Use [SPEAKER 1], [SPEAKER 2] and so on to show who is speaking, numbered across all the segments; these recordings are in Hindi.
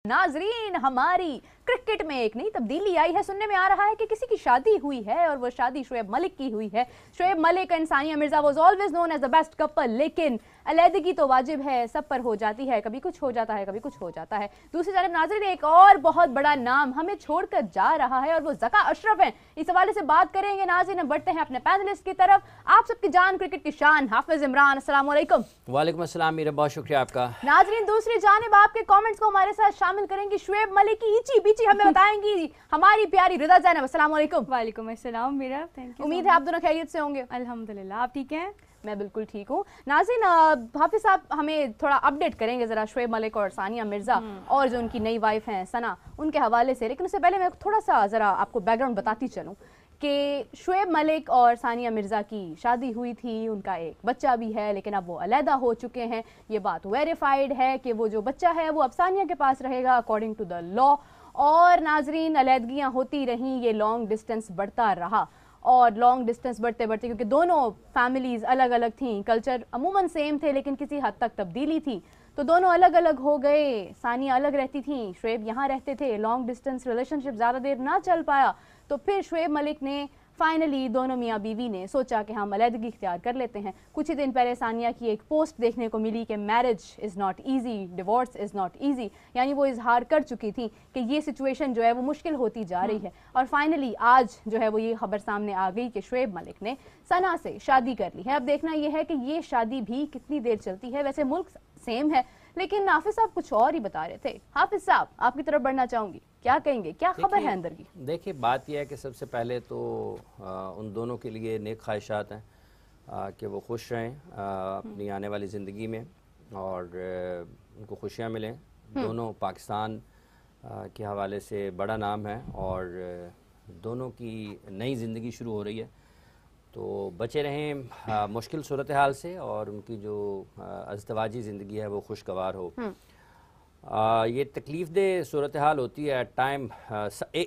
[SPEAKER 1] नाजरीन, हमारी क्रिकेट में एक नई तब्दीली आई है। सुनने में आ रहा है कि किसी की शादी हुई है और वो शादी शोएब मलिक की हुई है। Shoaib Malik and Sania Mirza was always known as the best couple, लेकिन अलैदगी तो वाजिब है, सब पर हो जाती है, कभी कुछ हो जाता है, कभी कुछ हो जाता है। दूसरी जानब नाजरीन, एक और बहुत बड़ा नाम हमें छोड़कर जा रहा है और वो ज़का अशरफ है। इस हवाले से बात करेंगे नाजरीन। बढ़ते हैं अपने पैनलिस्ट की तरफ। आप सबकी जान, क्रिकेट की शान हाफिज इमरान, अस्सलाम वालेकुम।
[SPEAKER 2] वालेकुम अस्सलाम मीरा, बहुत शुक्रिया आपका।
[SPEAKER 1] नाजरीन, दूसरी जानिब आपके कमेंट्स को हमारे साथ शामिल करेंगी शोएब मलिक की इची बीची हमें बताएंगी हमारी प्यारी रिदा ज़ैनब। अस्सलाम वालेकुम।
[SPEAKER 3] वालेकुम अस्सलाम मीरा, थैंक यू।
[SPEAKER 1] उम्मीद है आप दोनों खैरियत से होंगे।
[SPEAKER 3] अल्हम्दुलिल्लाह, आप ठीक हैं?
[SPEAKER 1] मैं बिल्कुल ठीक हूँ। नाज़रीन, हाफिज साहब हमें थोड़ा अपडेट करेंगे ज़रा शोएब मलिक और सानिया मिर्ज़ा और जो उनकी नई वाइफ हैं सना, उनके हवाले से। लेकिन उससे पहले मैं थोड़ा सा ज़रा आपको बैकग्राउंड बताती चलूँ कि शोएब मलिक और सानिया मिर्ज़ा की शादी हुई थी, उनका एक बच्चा भी है, लेकिन अब वो अलहदा हो चुके हैं। ये बात वेरीफाइड है कि वो जो बच्चा है वो अब सानिया के पास रहेगा अकॉर्डिंग टू द लॉ। और नाजरीन, अलहदगियाँ होती रहीं, ये लॉन्ग डिस्टेंस बढ़ता रहा और लॉन्ग डिस्टेंस बढ़ते बढ़ते, क्योंकि दोनों फैमिलीज़ अलग अलग थीं, कल्चर अमूमन सेम थे लेकिन किसी हद तक तब्दीली थी, तो दोनों अलग अलग हो गए। सानिया अलग रहती थी, शोएब यहाँ रहते थे। लॉन्ग डिस्टेंस रिलेशनशिप ज़्यादा देर ना चल पाया, तो फिर शोएब मलिक ने फाइनली, दोनों मियाँ बीवी ने सोचा कि हम अलहदगी इख्तियार कर लेते हैं। कुछ ही दिन पहले सानिया की एक पोस्ट देखने को मिली कि marriage is not easy, divorce is not easy, यानी वो इजहार कर चुकी थी कि ये सिचुएशन जो है वो मुश्किल होती जा रही है। और फाइनली आज जो है वो ये खबर सामने आ गई कि शोएब मलिक ने सना से शादी कर ली है। अब देखना यह है कि ये शादी भी कितनी देर चलती है। वैसे मुल्क सेम है, लेकिन हाफिज साहब कुछ और ही बता रहे थे। हाफिज साहब, आपकी तरफ बढ़ना चाहूंगी, क्या कहेंगे, क्या खबर है अंदर की?
[SPEAKER 2] देखिए, बात यह है कि सबसे पहले तो उन दोनों के लिए नेक ख्वाहिशात हैं कि वो खुश रहें अपनी आने वाली ज़िंदगी में और उनको खुशियाँ मिलें। दोनों पाकिस्तान के हवाले से बड़ा नाम है और दोनों की नई ज़िंदगी शुरू हो रही है, तो बचे रहें मुश्किल सूरत हाल से और उनकी जो अज़दवाजी ज़िंदगी है वो खुशगवार हो। ये तकलीफ़ दे सूरत हाल होती है एट टाइम।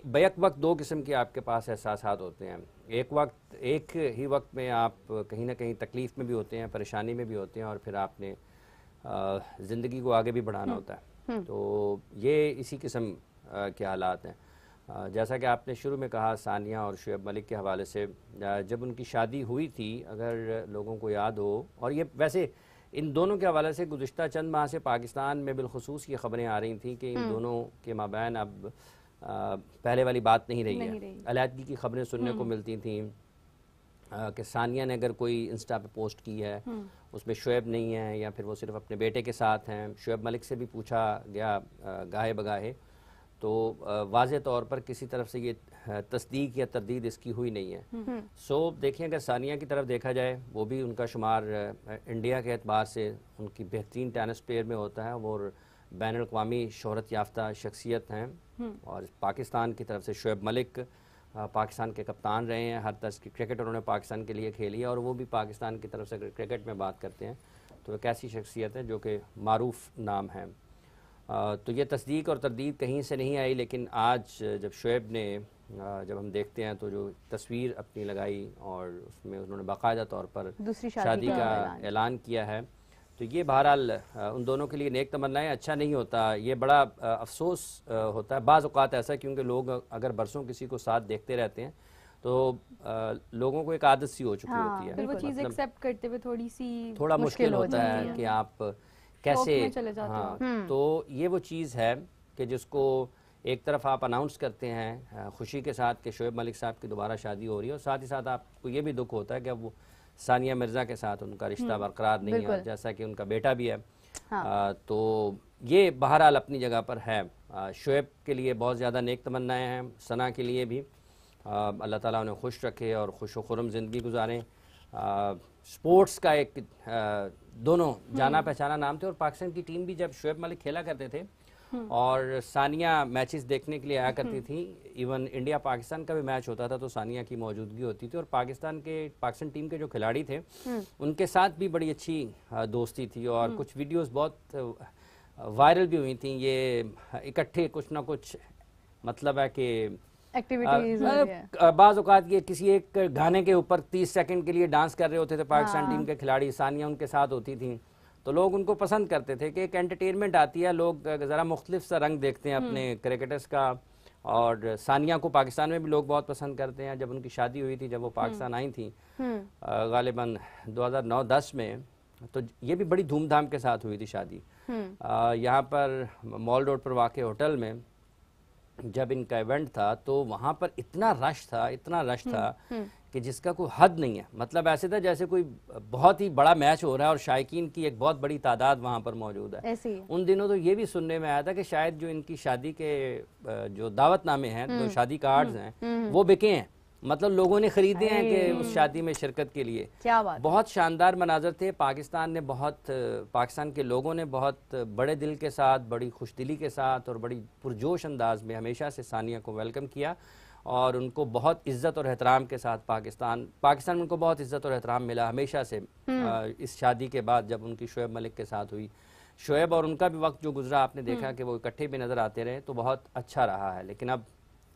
[SPEAKER 2] बैक वक्त दो किस्म के आपके पास एहसासात होते हैं। एक ही वक्त में आप कहीं ना कहीं तकलीफ़ में भी होते हैं, परेशानी में भी होते हैं और फिर आपने ज़िंदगी को आगे भी बढ़ाना होता है। तो ये इसी किस्म के हालात हैं। जैसा कि आपने शुरू में कहा सानिया और शोएब मलिक के हवाले से, जब उनकी शादी हुई थी, अगर लोगों को याद हो, और ये वैसे इन दोनों के हवाले से गुज़िश्ता चंद माह से पाकिस्तान में बिलखुसूस ये ख़बरें आ रही थी कि इन दोनों के माबैन अब पहले वाली बात नहीं रही है। अलहदगी की ख़बरें सुनने को मिलती थी कि सानिया ने अगर कोई इंस्टा पे पोस्ट की है उसमें शोएब नहीं है या फिर वो सिर्फ अपने बेटे के साथ हैं। शोएब मलिक से भी पूछा गया गाहे बगाहे, तो वाज़े तौर पर किसी तरफ से ये तस्दीक या तरदीद इसकी हुई नहीं है। सो देखिए, अगर सानिया की तरफ देखा जाए, वो भी उनका शुमार इंडिया के एतबार से उनकी बेहतरीन टेनिस प्लेयर में होता है और बैन अल-अक़वामी शोहरत याफ्ता शख्सियत हैं। और पाकिस्तान की तरफ से शोएब मलिक पाकिस्तान के कप्तान रहे हैं, हर तरह की क्रिकेट उन्होंने पाकिस्तान के लिए खेली है और वो भी पाकिस्तान की तरफ से अगर क्रिकेट में बात करते हैं तो एक ऐसी शख्सियत है जो कि मारूफ नाम है। तो ये तस्दीक और तरदीद कहीं से नहीं आई, लेकिन आज जब शोएब ने जब हम देखते हैं तो जो तस्वीर अपनी लगाई और उसमें उन्होंने बाकायदा तौर पर दूसरी शादी का ऐलान किया है, तो ये बहरहाल उन दोनों के लिए नेक तमन्नाएं। अच्छा नहीं होता, ये बड़ा अफसोस होता है बाज़ औक़ात ऐसा, क्योंकि लोग अगर बरसों किसी को साथ देखते रहते हैं तो लोगों को एक आदत सी हो चुकी होती है।
[SPEAKER 3] वो चीज़ एक्सेप्ट करते हुए थोड़ा
[SPEAKER 2] मुश्किल होता है कि आप कैसे
[SPEAKER 3] चले जाते
[SPEAKER 2] हैं। तो ये वो चीज़ है कि जिसको एक तरफ आप अनाउंस करते हैं खुशी के साथ कि शोएब मलिक साहब की दोबारा शादी हो रही है, और साथ ही साथ आपको ये भी दुख होता है कि अब वो सानिया मिर्ज़ा के साथ उनका रिश्ता बरकरार नहीं है, जैसा कि उनका बेटा भी है। तो ये बहरहाल अपनी जगह पर है। शोएब के लिए बहुत ज़्यादा नेक तमन्नाएँ हैं, सना के लिए भी अल्लाह ताला उन्हें खुश रखे और खुश व खुर्रम ज़िंदगी गुजारें। स्पोर्ट्स का एक दोनों जाना पहचाना नाम थे और पाकिस्तान की टीम भी जब शोएब मलिक खेला करते थे और सानिया मैचेस देखने के लिए आया करती थी, इवन इंडिया पाकिस्तान का भी मैच होता था तो सानिया की मौजूदगी होती थी और पाकिस्तान टीम के जो खिलाड़ी थे उनके साथ भी बड़ी अच्छी दोस्ती थी और कुछ वीडियोस बहुत वायरल भी हुई थी। ये इकट्ठे कुछ ना कुछ, मतलब है कि
[SPEAKER 1] एक्टिविटीज
[SPEAKER 2] बाज़ औक़ात ये किसी एक गाने के ऊपर 30 सेकंड के लिए डांस कर रहे होते थे पाकिस्तान टीम के खिलाड़ी, सानिया उनके साथ होती थी, तो लोग उनको पसंद करते थे कि एक एंटरटेनमेंट आती है, लोग ज़रा मुख्तलिफ सा रंग देखते हैं अपने क्रिकेटर्स का। और सानिया को पाकिस्तान में भी लोग बहुत पसंद करते हैं। जब उनकी शादी हुई थी, जब वो पाकिस्तान आई थी गालिबन 2009-10 में, तो ये भी बड़ी धूमधाम के साथ हुई थी शादी। यहाँ पर मॉल रोड पर वाक़ होटल में जब इनका इवेंट था तो वहाँ पर इतना रश था कि जिसका कोई हद नहीं है। मतलब ऐसे था जैसे कोई बहुत ही बड़ा मैच हो रहा है और शायकीन की एक बहुत बड़ी तादाद वहाँ पर मौजूद है।
[SPEAKER 1] ऐसी
[SPEAKER 2] उन दिनों तो ये भी सुनने में आया था कि शायद जो इनकी शादी के जो दावतनामे हैं, जो शादी कार्ड्स हैं, वो बिके हैं। मतलब लोगों ने खरीदे हैं कि उस शादी में शिरकत के लिए।
[SPEAKER 1] क्या बात।
[SPEAKER 2] बहुत शानदार मनाजर थे। पाकिस्तान के लोगों ने बहुत बड़े दिल के साथ, बड़ी खुशदिली के साथ और बड़ी पुरजोश अंदाज में हमेशा से सानिया को वेलकम किया और उनको बहुत इज़्ज़त और एहतराम के साथ पाकिस्तान में उनको बहुत इज़्ज़त और एहतराम मिला हमेशा से। इस शादी के बाद जब उनकी शोएब मलिक के साथ हुई, शोएब और उनका भी वक्त जो गुजरा, आपने देखा कि वो इकट्ठे भी नज़र आते रहे, तो बहुत अच्छा रहा है। लेकिन अब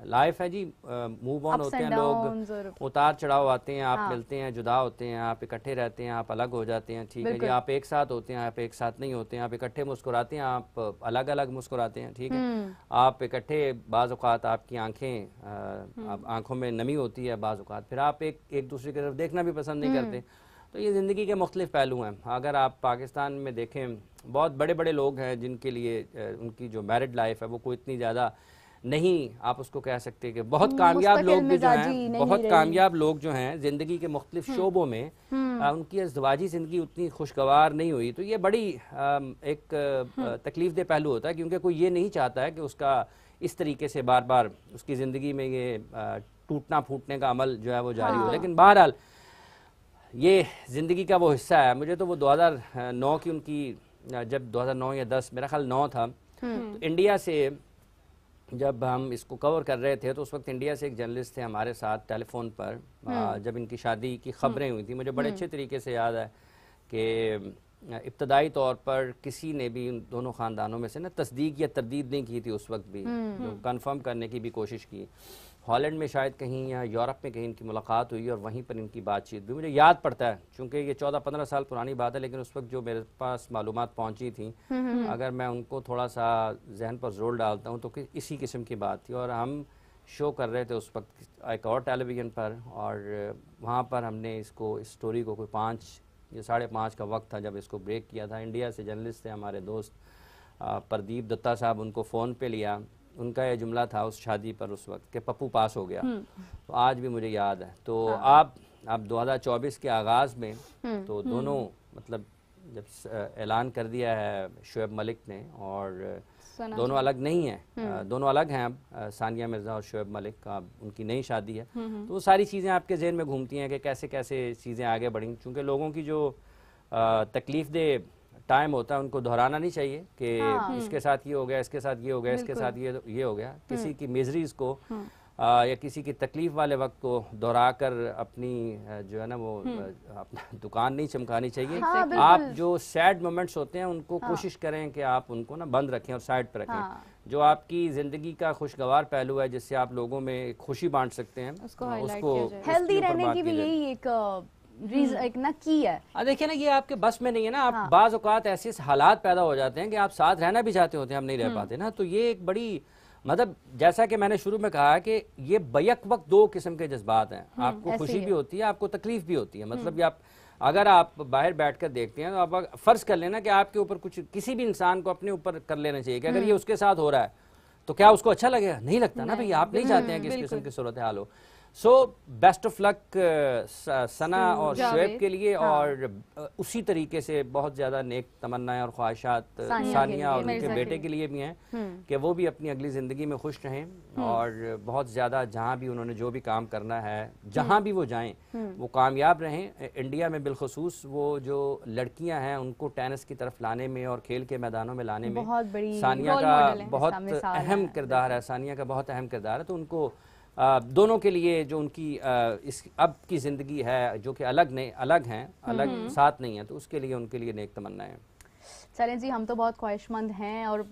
[SPEAKER 2] लाइफ है जी, मूव ऑन होते हैं लोग, उतार चढ़ाव आते हैं, आप मिलते हैं, जुदा होते हैं, आप इकट्ठे रहते हैं, आप अलग हो जाते हैं, ठीक है जी। आप एक साथ होते हैं, आप एक साथ नहीं होते हैं, आप इकट्ठे मुस्कुराते हैं, आप अलग अलग मुस्कुराते हैं, ठीक है। आप इकट्ठे, बाज़ औक़ात आपकी आंखों में नमी होती है, बाज़ औक़ात फिर आप एक दूसरे की तरफ देखना भी पसंद नहीं करते। तो ये ज़िंदगी के मुख्तलिफ पहलू हैं। अगर आप पाकिस्तान में देखें, बहुत बड़े बड़े लोग हैं जिनके लिए उनकी जो मैरिड लाइफ है वो कोई इतनी ज़्यादा नहीं, आप उसको कह सकते हैं कि बहुत कामयाब लोग भी जो हैं, बहुत कामयाब लोग जो हैं ज़िंदगी के मुख्तलिफ शोबों में, उनकी अज़दवाजी ज़िंदगी उतनी खुशगवार नहीं हुई। तो ये बड़ी एक तकलीफ दे पहलू होता है, क्योंकि कोई ये नहीं चाहता है कि उसका इस तरीके से बार बार उसकी ज़िंदगी में ये टूटना फूटने का अमल जो है वो जारी हो। लेकिन बहरहाल ये ज़िंदगी का वो हिस्सा है। मुझे तो वो 2009 की उनकी, जब 2009 या 10 मेरा ख्याल 9 था, तो इंडिया से जब हम इसको कवर कर रहे थे तो उस वक्त इंडिया से एक जर्नलिस्ट थे हमारे साथ टेलीफोन पर। जब इनकी शादी की खबरें हुई थी, मुझे बड़े अच्छे तरीके से याद है कि इब्तदाई तौर पर किसी ने भी उन दोनों ख़ानदानों में से ना तस्दीक या तरदीद नहीं की थी उस वक्त भी, जो कंफर्म करने की भी कोशिश की। हॉलैंड में शायद कहीं या यूरोप में कहीं इनकी मुलाकात हुई और वहीं पर इनकी बातचीत भी मुझे याद पड़ता है, चूँकि ये 14-15 साल पुरानी बात है, लेकिन उस वक्त जो मेरे पास मालूमात पहुँची थी, अगर मैं उनको थोड़ा सा जहन पर जोर डालता हूँ तो इसी किस्म की बात थी। और हम शो कर रहे थे उस वक्त एक और टेलीविज़न पर, और वहाँ पर हमने इस स्टोरी को कोई 5 या 5:30 का वक्त था जब इसको ब्रेक किया था। इंडिया से जर्नलिस्ट थे हमारे दोस्त प्रदीप दत्ता साहब, उनको फ़ोन पे लिया। उनका ये जुमला था उस शादी पर उस वक्त कि पप्पू पास हो गया। तो आज भी मुझे याद है। तो आप 2024 के आगाज़ में तो दोनों, मतलब जब ऐलान कर दिया है शोएब मलिक ने, और दोनों अलग नहीं हैं, दोनों अलग हैं अब, सानिया मिर्ज़ा और शोएब मलिक का उनकी नई शादी है। तो वो सारी चीज़ें आपके जहन में घूमती हैं कि कैसे कैसे चीज़ें आगे बढ़ी, क्योंकि लोगों की जो तकलीफ़ दे टाइम होता है उनको दोहराना नहीं चाहिए कि इसके साथ ये हो गया, इसके साथ ये हो गया, इसके साथ ये हो गया। किसी की मिजरीज को या किसी की तकलीफ वाले वक्त को दोहरा कर अपनी जो है ना वो अपना दुकान नहीं चमकानी चाहिए। आप जो सैड मोमेंट्स होते हैं उनको कोशिश करें कि आप उनको ना बंद रखें और साइड पर रखें। जो आपकी ज़िंदगी का खुशगवार पहलू है, जिससे आप लोगों में खुशी बांट सकते हैं, उसको
[SPEAKER 1] हेल्दी रहने की भी यही एक ना की है।
[SPEAKER 2] देखिए ना, ये आपके बस में नहीं है ना। आप बाज़ औक़ात ऐसे हालात पैदा हो जाते हैं कि आप साथ रहना भी चाहते होते हैं, हम नहीं रह पाते ना। तो ये एक बड़ी, मतलब जैसा कि मैंने शुरू में कहा कि ये बैक वक्त 2 किस्म के जज्बात हैं। आपको खुशी भी होती है, आपको तकलीफ भी होती है। मतलब आप अगर आप बाहर बैठकर देखते हैं तो आप फ़र्ज़ कर लेना कि आपके ऊपर कुछ, किसी भी इंसान को अपने ऊपर कर लेना चाहिए कि अगर ये उसके साथ हो रहा है तो क्या उसको अच्छा लगेगा? नहीं लगता ना भाई। आप नहीं चाहते हैं कि इस किस्म की सूरत हाल हो। सो बेस्ट ऑफ लक सना और शोएब के लिए। और उसी तरीके से बहुत ज़्यादा नेक तमन्नाएं और ख्वाहिशात सानिया और उनके बेटे के लिए भी हैं कि वो भी अपनी अगली ज़िंदगी में खुश रहें और बहुत ज़्यादा जहाँ भी उन्होंने जो भी काम करना है, जहाँ भी वो जाएं, वो कामयाब रहें। इंडिया में बिलखसूस वो जो लड़कियाँ हैं उनको टेनिस की तरफ लाने में और खेल के मैदानों में लाने में सानिया का बहुत अहम किरदार है। सानिया का बहुत अहम किरदार है। तो उनको दोनों के लिए जो उनकी इस अब की ज़िंदगी है, जो कि अलग साथ नहीं है, तो उसके लिए उनके लिए नेक तमन्नाएं हैं।
[SPEAKER 1] चलें जी, हम तो बहुत ख्वाहिशमंद हैं और